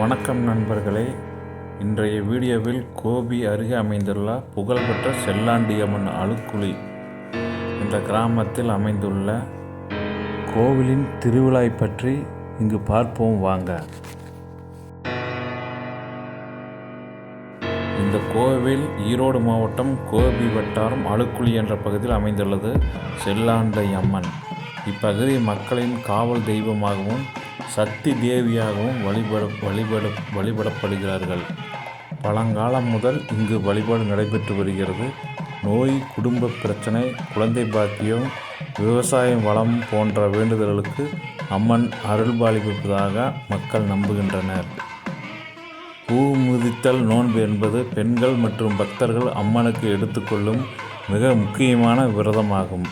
வணக்கம் நண்பர்களே. இன்றைய வீடியோவில் கோபி அருகே அமைந்துள்ள புகழ்பெற்ற செல்லாண்டியம்மன் அழுக்குழி என்ற கிராமத்தில் அமைந்துள்ள கோவிலின் திருவிழா பற்றி இங்கு பார்ப்போம் வாங்க. இந்த கோவில் ஈரோடு மாவட்டம் கோபி வட்டாரம் அழுக்குழி என்ற பகுதியில் அமைந்துள்ளது. செல்லாண்டியம்மன் இப்பகுதி மக்களின் காவல் தெய்வமாகவும் சக்தி தேவியாகவும் வழிபடப்படுகிறார்கள். பழங்காலம் முதல் இங்கு வழிபாடு நடைபெற்று வருகிறது. நோய், குடும்ப பிரச்சனை, குழந்தை பாக்கியம், விவசாயம் வளம் போன்ற வேண்டுதல்களுக்கு அம்மன் அருள்பாலிப்பதாக மக்கள் நம்புகின்றனர். பூ மிதித்தல் நோன்பு என்பது பெண்கள் மற்றும் பக்தர்கள் அம்மனுக்கு எடுத்துக்கொள்ளும் மிக முக்கியமான விரதமாகும்.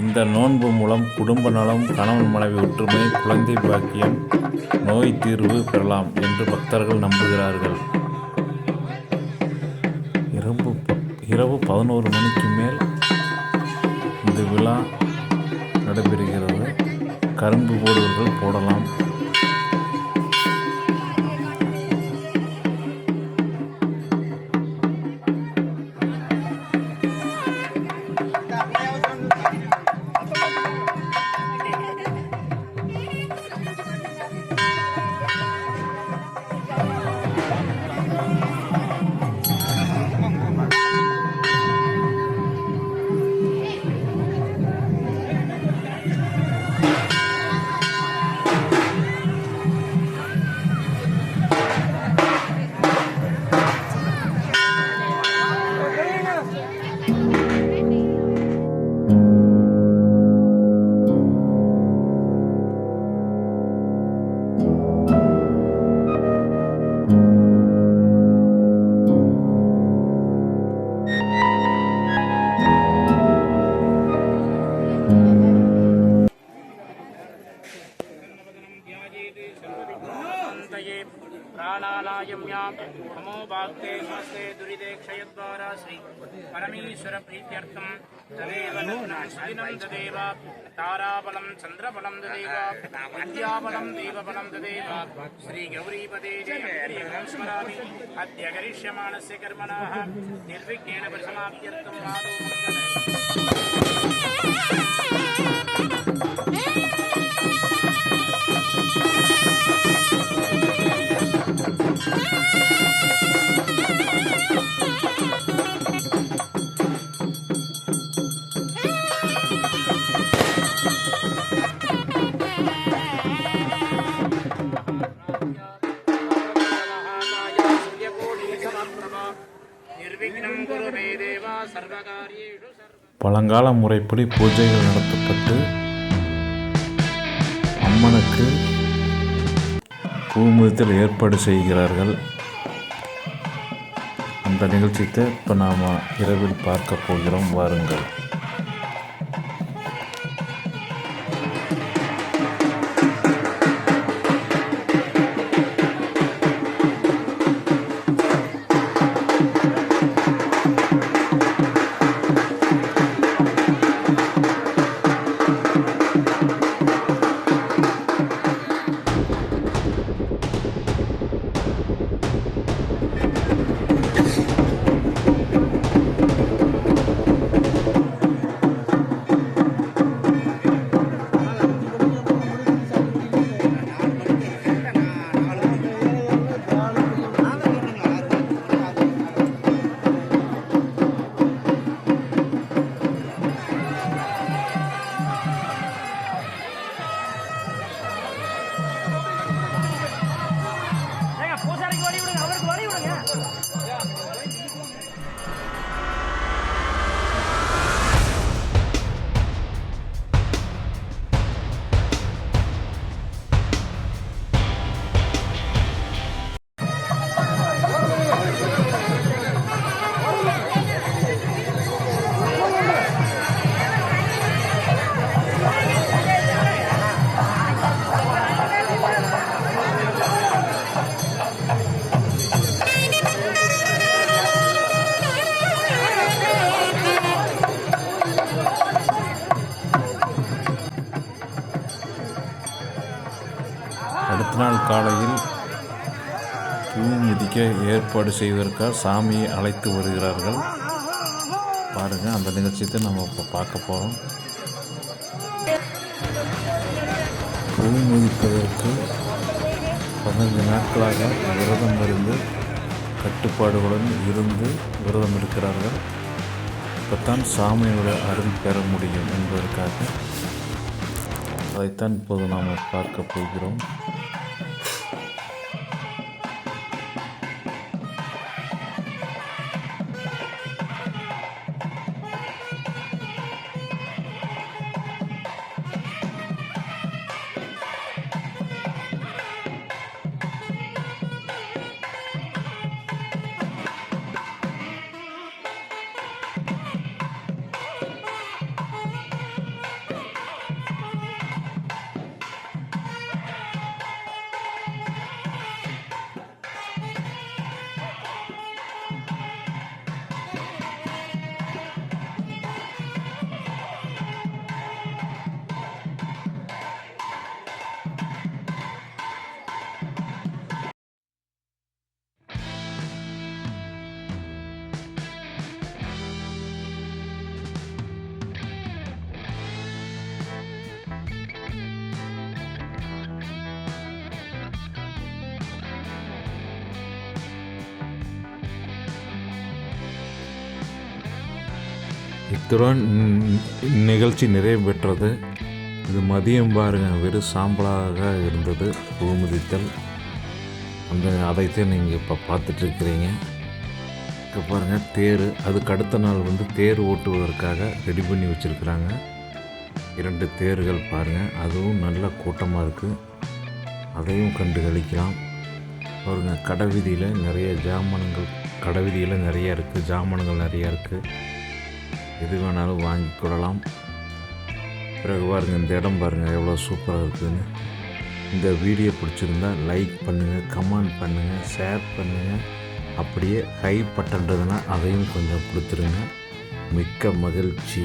இந்த நோன்பு மூலம் குடும்ப நலம், கணவன் மனைவி ஒற்றுமை, குழந்தை பாக்கியம், நோய் தீர்வு பெறலாம் என்று பக்தர்கள் நம்புகிறார்கள். இரவு 11 மணிக்கு மேல் இந்த விழா நடைபெறுகிறது. கரும்பு போடுவர்கள் போடலாம். प्राणानायम्यां नमो भाग्ये नमस्ते दुरिते क्षयद्वारा श्री परमेश्वर प्रीत्यर्थं तदेव नूतनं तदेव ताराबलं चन्द्रबलं तदेव विद्याबलं देवबलं तदेव श्री गौरीपदे जयं स्मरामि अद्य करिष्यमाणस्य कर्मणः निर्विघ्नेन परिसमाप्त्यर्थं आदौ பழங்கால முறைப்படி பூஜைகள் நடத்தப்பட்டு அம்மனுக்கு பூமிதல் ஏற்பாடு செய்கிறார்கள். அந்த நிகழ்ச்சியை இப்போ நாம் இரவில் பார்க்க போகிறோம். வாருங்கள். அடுத்த நாள் காலையில் பூ மிதிக்க ஏற்பாடு செய்வதற்காக சாமியை அழைத்து வருகிறார்கள். பாருங்கள், அந்த நிகழ்ச்சியை தான் நம்ம இப்போ பார்க்க போகிறோம். பூ மிதிப்பதற்கு 15 நாட்களாக விரதம் இருந்து கட்டுப்பாடுகளுடன் இருந்து விரதம் இருக்கிறார்கள். இப்போத்தான் சாமியோட அருள் பெற முடியும் என்பதற்காக அதைத்தான் இப்போது நாம் பார்க்க போகிறோம். இத்துடன் நிகழ்ச்சி நிறைவு பெற்றது. இது மதியம் பாருங்கள், வெறும் சாம்பலாக இருந்தது பூ மிதித்தல். அதைத்தான் நீங்கள் இப்போ பார்த்துட்ருக்கிறீங்க. இப்போ பாருங்கள் தேர், அதுக்கு அடுத்த நாள் தேர் ஓட்டுவதற்காக ரெடி பண்ணி வச்சுருக்குறாங்க. 2 தேர்கள் பாருங்கள், அதுவும் நல்ல கூட்டமாக இருக்குது. அதையும் கண்டு கழிக்கலாம். பாருங்கள், கடைவீதியில் நிறைய கடைவீதியில் நிறையா இருக்குது, ஜாமான்கள் நிறையா இருக்குது. எது வேணாலும் வாங்கி கொள்ளலாம். பிறகு பாருங்கள், இந்த இடம் பாருங்கள் எவ்வளோ சூப்பராக இருக்குதுன்னு. இந்த வீடியோ பிடிச்சிருந்தா லைக் பண்ணுங்கள், கமெண்ட் பண்ணுங்கள், ஷேர் பண்ணுங்கள். அப்படியே ஹை பட்டன்றதுன்னா அதையும் கொஞ்சம் கொடுத்துருங்க. மிக்க மகிழ்ச்சி.